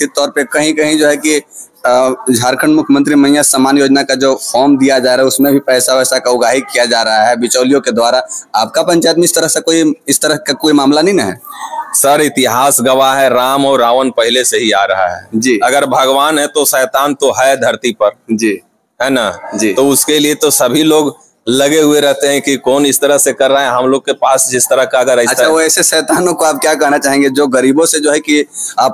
कथित तौर पे कहीं कहीं जो है कि झारखंड मुख्यमंत्री मैया सम्मान योजना का जो फॉर्म दिया जा रहा है उसमें भी पैसा वैसा का उगाही किया जा रहा है बिचौलियों के द्वारा। आपका पंचायत में इस तरह का कोई मामला नहीं ना है? सर, इतिहास गवाह है, राम और रावण पहले से ही आ रहा है जी। अगर भगवान है तो शैतान तो है धरती पर जी, है ना जी। तो उसके लिए तो सभी लोग लगे हुए रहते हैं कि कौन इस तरह से कर रहा है। हम लोग के पास जिस तरह का अगर अच्छा, वो ऐसे शैतानों को आप क्या कहना चाहेंगे जो गरीबों से जो है कि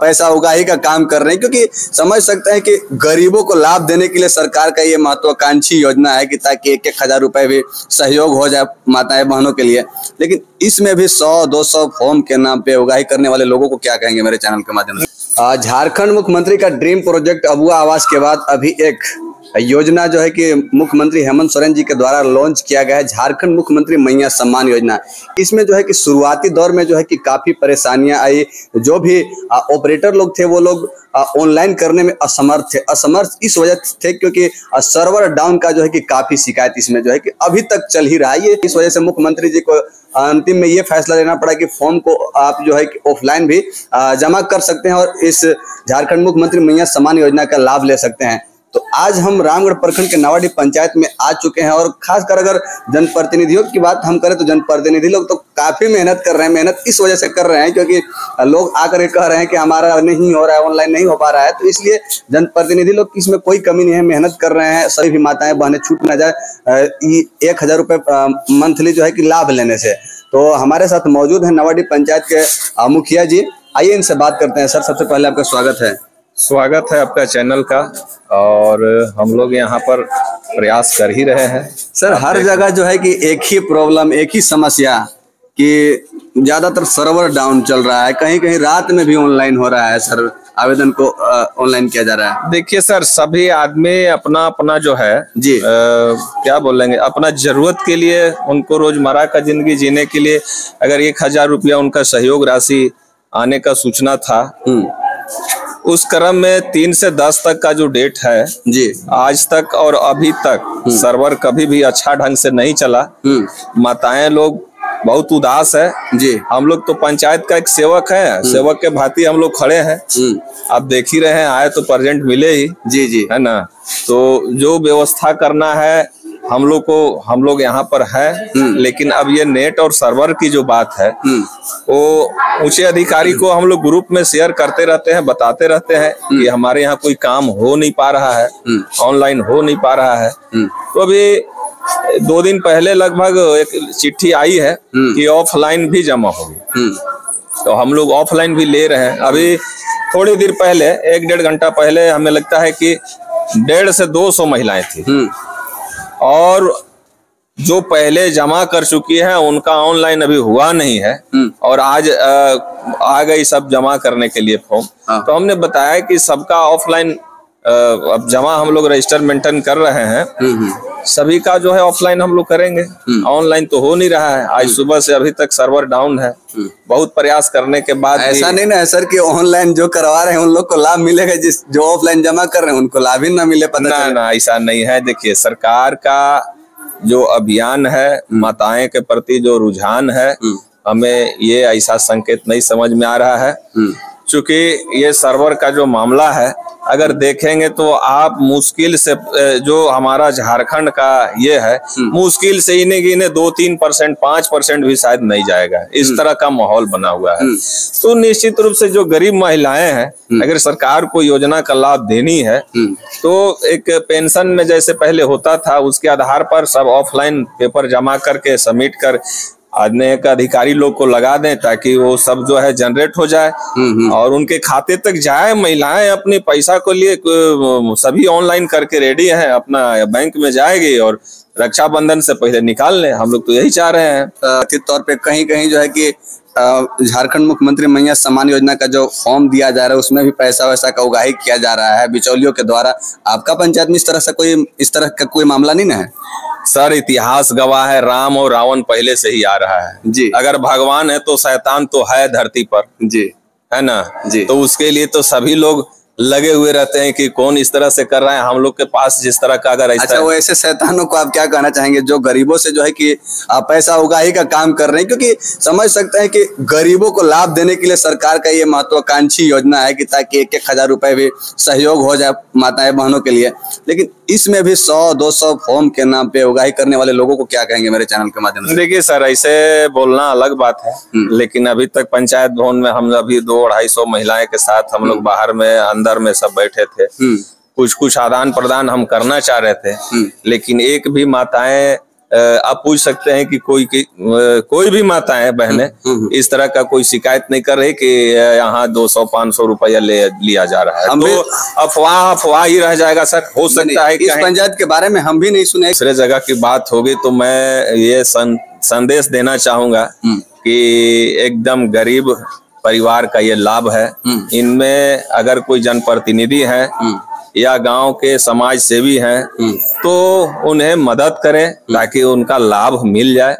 पैसा उगाही का काम कर रहे हैं? क्योंकि समझ सकते हैं कि गरीबों को लाभ देने के लिए सरकार का ये महत्वाकांक्षी योजना है कि ताकि 1,000 रुपए भी सहयोग हो जाए माताएं बहनों के लिए, लेकिन इसमें भी 100-200 फॉर्म के नाम पे उगाही करने वाले लोगों को क्या कहेंगे मेरे चैनल के माध्यम से? झारखंड मुख्यमंत्री का ड्रीम प्रोजेक्ट अबुआ आवास के बाद अभी एक योजना जो है कि मुख्यमंत्री हेमंत सोरेन जी के द्वारा लॉन्च किया गया है, झारखंड मुख्यमंत्री मैया सम्मान योजना। इसमें जो है कि शुरुआती दौर में जो है कि काफी परेशानियां आई। जो भी ऑपरेटर लोग थे वो लोग ऑनलाइन करने में असमर्थ इस वजह थे क्योंकि सर्वर डाउन का जो है कि काफी शिकायत इसमें जो है कि अभी तक चल ही रहा है। ये इस वजह से मुख्यमंत्री जी को अंतिम में ये फैसला लेना पड़ा कि फॉर्म को आप जो है कि ऑफलाइन भी जमा कर सकते हैं और इस झारखंड मुख्यमंत्री मैया सम्मान योजना का लाभ ले सकते हैं। तो आज हम रामगढ़ प्रखंड के नावाडीह पंचायत में आ चुके हैं और खासकर अगर जनप्रतिनिधियों की बात हम करें तो जनप्रतिनिधि लोग तो काफी मेहनत कर रहे हैं। मेहनत इस वजह से कर रहे हैं क्योंकि लोग आकर के कह रहे हैं कि हमारा नहीं हो रहा है, ऑनलाइन नहीं हो पा रहा है, तो इसलिए जनप्रतिनिधि लोग इसमें कोई कमी नहीं है, मेहनत कर रहे हैं। सभी माताएं बहनें छूट न जाए 1,000 रुपए मंथली जो है कि लाभ लेने से। तो हमारे साथ मौजूद है नावाडीह पंचायत के मुखिया जी, आइए इनसे बात करते हैं। सर, सबसे पहले आपका स्वागत है आपका चैनल का, और हम लोग यहाँ पर प्रयास कर ही रहे हैं। सर, हर जगह जो है कि एक ही प्रॉब्लम, एक ही समस्या कि ज्यादातर सर्वर डाउन चल रहा है, कहीं कहीं रात में भी ऑनलाइन हो रहा है सर, आवेदन को ऑनलाइन किया जा रहा है। देखिए सर, सभी आदमी अपना अपना जो है जी क्या बोलेंगे, अपना जरूरत के लिए, उनको रोजमर्रा का जिंदगी जीने के लिए अगर 1,000 रुपया उनका सहयोग राशि आने का सूचना था, उस क्रम में 3 से 10 तक का जो डेट है जी, आज तक और अभी तक सर्वर कभी भी अच्छा ढंग से नहीं चला। माताएं लोग बहुत उदास है जी। हम लोग तो पंचायत का एक सेवक है, सेवक के भांति हम लोग खड़े हैं। आप देख ही रहे हैं, आए तो प्रेजेंट मिले ही जी जी, है ना। तो जो व्यवस्था करना है हम लोग यहाँ पर है, लेकिन अब ये नेट और सर्वर की जो बात है वो ऊंचे अधिकारी को हम लोग ग्रुप में शेयर करते रहते हैं, बताते रहते हैं कि हमारे यहाँ कोई काम हो नहीं पा रहा है, ऑनलाइन हो नहीं पा रहा है। तो अभी 2 दिन पहले लगभग एक चिट्ठी आई है कि ऑफलाइन भी जमा होगी, तो हम लोग ऑफलाइन भी ले रहे हैं। अभी थोड़ी देर पहले, 1-1.5 घंटा पहले हमें लगता है कि 150 से 200 महिलाएं थी, और जो पहले जमा कर चुकी है उनका ऑनलाइन अभी हुआ नहीं है, और आज आ गई सब जमा करने के लिए फॉर्म। तो हमने बताया कि सबका ऑफलाइन अब जमा हम लोग रजिस्टर मेंटेन कर रहे हैं, सभी का जो है ऑफलाइन हम लोग करेंगे, ऑनलाइन तो हो नहीं रहा है। आज सुबह से अभी तक सर्वर डाउन है, बहुत प्रयास करने के बाद ऐसा नहीं ना है सर कि ऑनलाइन जो करवा रहे हैं उन लोग को लाभ मिलेगा, जो ऑफलाइन जमा कर रहे हैं उनको लाभ ही ना मिले? पता ना, ऐसा नहीं है। देखिए, सरकार का जो अभियान है, माताएं के प्रति जो रुझान है, हमें ये ऐसा संकेत नहीं समझ में आ रहा है। चूंकि ये सर्वर का जो मामला है, अगर देखेंगे तो आप मुश्किल से जो हमारा झारखंड का ये है, मुश्किल से इन्हें 2-3%, 5% भी शायद नहीं जाएगा, इस तरह का माहौल बना हुआ है। तो निश्चित रूप से जो गरीब महिलाएं हैं, अगर सरकार को योजना का लाभ देनी है तो एक पेंशन में जैसे पहले होता था, उसके आधार पर सब ऑफलाइन पेपर जमा करके सबमिट कर एक अधिकारी लोग को लगा दें, ताकि वो सब जो है जनरेट हो जाए और उनके खाते तक जाए। महिलाएं अपने पैसा को लिए सभी ऑनलाइन करके रेडी हैं, अपना बैंक में जाएगी और रक्षाबंधन से पहले निकाल लें। हम लोग तो यही चाह रहे हैं। कथित तौर पे कहीं कहीं जो है कि झारखंड मुख्यमंत्री मैया सम्मान योजना का जो फॉर्म दिया जा रहा है उसमें भी पैसा वैसा का उगाही किया जा रहा है बिचौलियों के द्वारा। आपका पंचायत में इस तरह का कोई मामला नहीं ना है? सर, इतिहास गवाह है, राम और रावण पहले से ही आ रहा है जी। अगर भगवान है तो शैतान तो है धरती पर जी, है ना जी। तो उसके लिए तो सभी लोग लगे हुए रहते हैं कि कौन इस तरह से कर रहा है। हम लोग के पास जिस तरह का अगर अच्छा, वो ऐसे शैतानों को आप क्या कहना चाहेंगे जो गरीबों से जो है कि पैसा उगाही का काम कर रहे हैं? क्योंकि समझ सकते हैं कि गरीबों को लाभ देने के लिए सरकार का ये महत्वाकांक्षी योजना है कि ताकि 1,000 रुपए भी सहयोग हो जाए माताएं बहनों के लिए, लेकिन इसमें भी 100-200 फॉर्म के नाम पे उगाही करने वाले लोगों को क्या कहेंगे मेरे चैनल के माध्यम से? देखिए सर, ऐसे बोलना अलग बात है, लेकिन अभी तक पंचायत भवन में हम अभी 200-250 महिलाएं के साथ हम लोग बाहर में अंदर में सब बैठे थे। कुछ आदान प्रदान हम करना चाह रहे थे, लेकिन एक भी माताएं, आप पूछ सकते हैं कि कोई भी माताएं बहनें इस तरह का कोई शिकायत नहीं कर रही कि यहाँ 200-500 रुपया लिया जा रहा है। तो अफवाह ही रह जाएगा सर। हो सकता है इस पंचायत के बारे में हम भी नहीं सुने। दूसरे जगह की बात होगी तो मैं ये संदेश देना चाहूंगा कि एकदम गरीब परिवार का ये लाभ है। इनमें अगर कोई जनप्रतिनिधि है या गांव के समाज सेवी हैं तो उन्हें मदद करें ताकि उनका लाभ मिल जाए,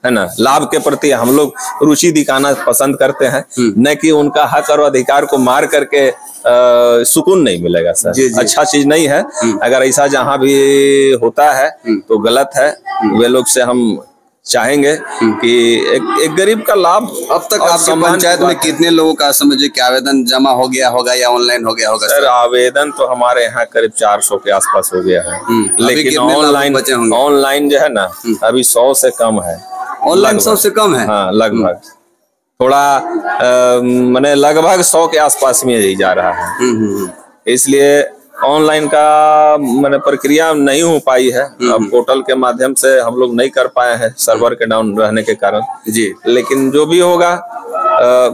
है ना। लाभ के प्रति हम लोग रुचि दिखाना पसंद करते हैं, न कि उनका हक और अधिकार को मार करके सुकून नहीं मिलेगा सर। जी। अच्छा चीज नहीं है। अगर ऐसा जहां भी होता है तो गलत है। वे लोग से हम चाहेंगे कि एक गरीब का लाभ। अब तक आपकी पंचायत में कितने लोगों का समझिए कि आवेदन जमा हो गया होगा या ऑनलाइन हो गया होगा? सर, आवेदन तो हमारे यहाँ करीब 400 के आसपास हो गया है, लेकिन ऑनलाइन जो है ना अभी 100 से कम है। ऑनलाइन 100 से कम है? हाँ, लगभग थोड़ा मैंने लगभग 100 के आसपास में ही जा रहा है। इसलिए ऑनलाइन का मैंने प्रक्रिया नहीं हो पाई है। अब पोर्टल के माध्यम से हम लोग नहीं कर पाए हैं, सर्वर के डाउन रहने के कारण जी। लेकिन जो भी होगा,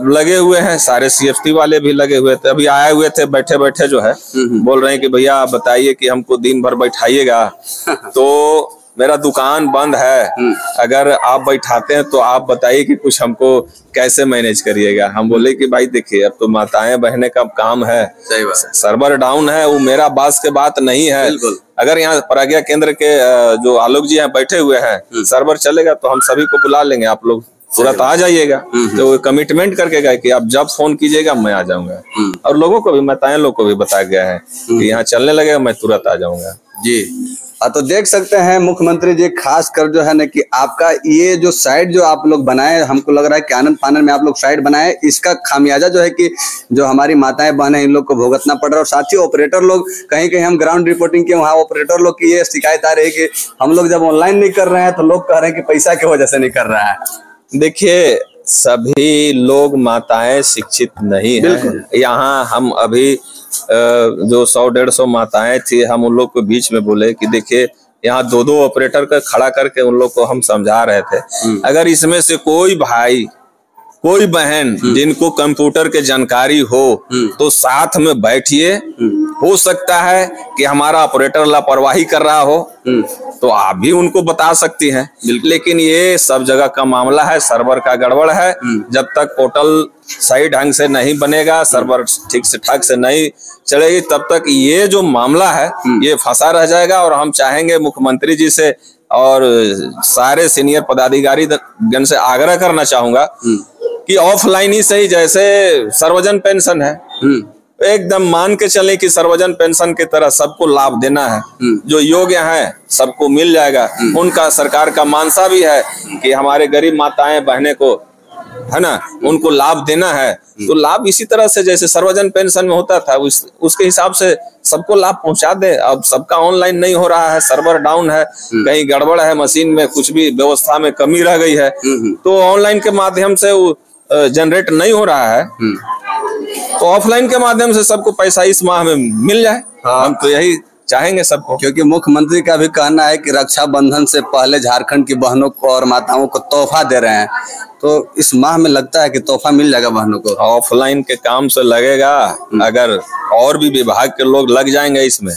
लगे हुए हैं सारे CFT वाले भी लगे हुए थे। अभी आए हुए थे बैठे बैठे जो है, बोल रहे हैं कि भैया बताइए कि हमको दिन भर बैठाइएगा तो मेरा दुकान बंद है, अगर आप बैठाते हैं तो आप बताइए कि कुछ हमको कैसे मैनेज करिएगा। हम बोले कि भाई देखिए, अब तो माताएं बहने का काम है, सही बात है, सर्वर डाउन है, वो मेरा बात के बात नहीं है। अगर यहाँ प्रज्ञा केंद्र के जो आलोक जी हैं बैठे हुए हैं, सर्वर चलेगा तो हम सभी को बुला लेंगे, आप लोग तुरंत आ जाइएगा। तो वो कमिटमेंट करके गए कि आप जब फोन कीजिएगा मैं आ जाऊंगा। और लोगों को भी, माताएं लोग को भी बताया गया है कि यहाँ चलने लगेगा मैं तुरंत आ जाऊंगा जी। तो देख सकते हैं मुख्यमंत्री जी, खास कर जो है ना कि आपका ये जो साइट जो आप लोग बनाए, हमको लग रहा है कि आनंद फानन में आप लोग साइट बनाए, इसका खामियाजा जो है कि जो हमारी माताएं बहनें इन लोग को भुगतना पड़ रहा है। और साथ ही ऑपरेटर लोग, कहीं कहीं हम ग्राउंड रिपोर्टिंग के वहाँ ऑपरेटर लोग की ये शिकायत आ रही है कि हम लोग जब ऑनलाइन नहीं कर रहे हैं तो लोग कह रहे हैं कि पैसा की वजह से नहीं कर रहा है। देखिए, सभी लोग माताएं शिक्षित नहीं है। यहाँ हम अभी जो 100-150 माताएं थी, हम उन लोग को बीच में बोले कि देखिए, यहाँ 2-2 ऑपरेटर का खड़ा करके उन लोग को हम समझा रहे थे, अगर इसमें से कोई भाई कोई बहन जिनको कंप्यूटर के जानकारी हो तो साथ में बैठिए। हो सकता है कि हमारा ऑपरेटर लापरवाही कर रहा हो तो आप भी उनको बता सकती हैं। लेकिन ये सब जगह का मामला है, सर्वर का गड़बड़ है। जब तक पोर्टल सही ढंग से नहीं बनेगा, सर्वर ठीक से ठाक से नहीं चलेगी, तब तक ये जो मामला है ये फंसा रह जाएगा। और हम चाहेंगे मुख्यमंत्री जी से और सारे सीनियर पदाधिकारी गण से आग्रह करना चाहूंगा कि ऑफलाइन ही सही, जैसे सर्वजन पेंशन है, एकदम मान के चले कि सर्वजन पेंशन की तरह सबको लाभ देना है। जो योग्य है सबको मिल जाएगा। उनका सरकार का मानसा भी है कि हमारे गरीब माताएं बहनें को, है ना, उनको लाभ देना है। तो लाभ इसी तरह से जैसे सर्वजन पेंशन में होता था उसके हिसाब से सबको लाभ पहुंचा दे। अब सबका ऑनलाइन नहीं हो रहा है, सर्वर डाउन है, कहीं गड़बड़ है, मशीन में कुछ भी व्यवस्था में कमी रह गई है, तो ऑनलाइन के माध्यम से वो जनरेट नहीं हो रहा है, तो ऑफलाइन के माध्यम से सबको पैसा इस माह में मिल जाए। हम तो यही चाहेंगे सबको, क्योंकि मुख्यमंत्री का भी कहना है कि रक्षाबंधन से पहले झारखंड की बहनों को और माताओं को तोहफा दे रहे हैं, तो इस माह में लगता है कि तोहफा मिल जाएगा बहनों को। ऑफलाइन के काम से लगेगा, अगर और भी विभाग के लोग लग जाएंगे इसमें,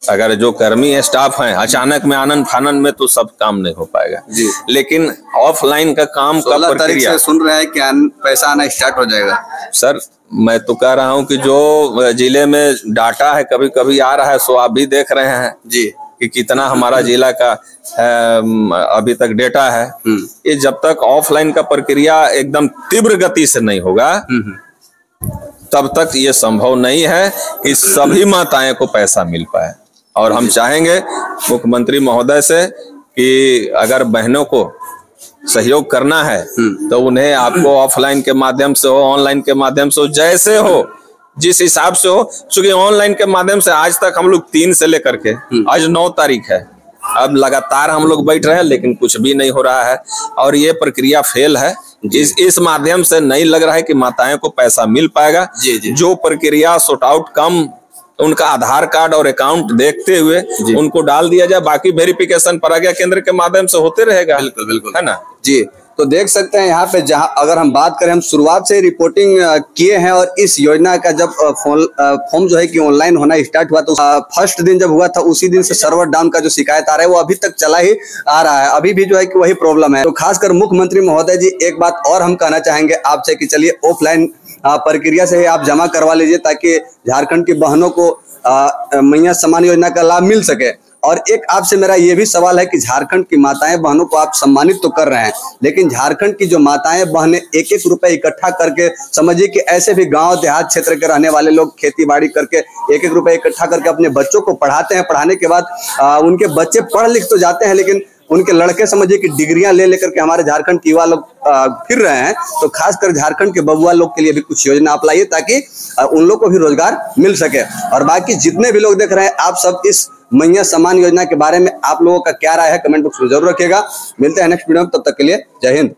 अगर जो कर्मी है, स्टाफ है, अचानक में आनंद फानन में तो सब काम नहीं हो पाएगा जी। लेकिन ऑफलाइन का काम का 16 तारीख से सुन रहे हैं कि पैसा आना स्टार्ट हो जाएगा। सर मैं तो कह रहा हूं कि जो जिले में डाटा है कभी कभी आ रहा है, सो आप भी देख रहे हैं जी कि कितना हमारा जिला का अभी तक डेटा है। ये जब तक ऑफलाइन का प्रक्रिया एकदम तीव्र गति से नहीं होगा तब तक ये संभव नहीं है कि सभी माताएं को पैसा मिल पाए। और हम चाहेंगे मुख्यमंत्री महोदय से कि अगर बहनों को सहयोग करना है तो उन्हें आपको ऑफलाइन के माध्यम से हो, ऑनलाइन के माध्यम से हो, जैसे हो, जिस हिसाब से हो। क्योंकि ऑनलाइन के माध्यम से आज तक हम लोग 3 से लेकर के आज 9 तारीख है, अब लगातार हम लोग बैठ रहे हैं लेकिन कुछ भी नहीं हो रहा है और ये प्रक्रिया फेल है। इस माध्यम से नहीं लग रहा है कि माताएं को पैसा मिल पाएगा। जो प्रक्रिया सॉर्ट आउट कम उनका आधार कार्ड और अकाउंट देखते हुए उनको डाल दिया जाए, बाकी वेरिफिकेशन प्रज्ञा केंद्र के माध्यम से होते रहेगा। बिल्कुल बिल्कुल, है ना जी। तो देख सकते हैं यहाँ पे, जहाँ अगर हम बात करें, हम शुरुआत से रिपोर्टिंग किए हैं और इस योजना का जब फॉर्म जो है कि ऑनलाइन होना स्टार्ट हुआ तो फर्स्ट दिन जब हुआ था उसी दिन से सर्वर डाउन का जो शिकायत आ रहा है वो अभी तक चला ही आ रहा है, अभी भी जो है कि वही प्रॉब्लम है। तो खासकर मुख्यमंत्री महोदय जी, एक बात और हम कहना चाहेंगे आपसे कि चलिए ऑफलाइन प्रक्रिया से ही आप जमा करवा लीजिए ताकि झारखंड की बहनों को मैया सम्मान योजना का लाभ मिल सके। और एक आपसे मेरा ये भी सवाल है कि झारखंड की माताएं बहनों को आप सम्मानित तो कर रहे हैं, लेकिन झारखंड की जो माताएं बहनें 1-1 रुपए इकट्ठा करके, समझिए कि ऐसे भी गांव देहात क्षेत्र के रहने वाले लोग खेती बाड़ी करके 1-1 रुपए इकट्ठा करके अपने बच्चों को पढ़ाते हैं। पढ़ाने के बाद उनके बच्चे पढ़ लिख तो जाते हैं, लेकिन उनके लड़के समझिए कि डिग्रियां ले लेकर के हमारे झारखंड के युवा लोग फिर रहे हैं। तो खासकर झारखंड के बबुआ लोग के लिए भी कुछ योजना आप लाइए ताकि उन लोग को भी रोजगार मिल सके। और बाकी जितने भी लोग देख रहे हैं, आप सब इस मैया सम्मान योजना के बारे में आप लोगों का क्या राय है कमेंट बॉक्स में जरूर रखिएगा। मिलते हैं नेक्स्ट वीडियो में, तब तक के लिए जय हिंद।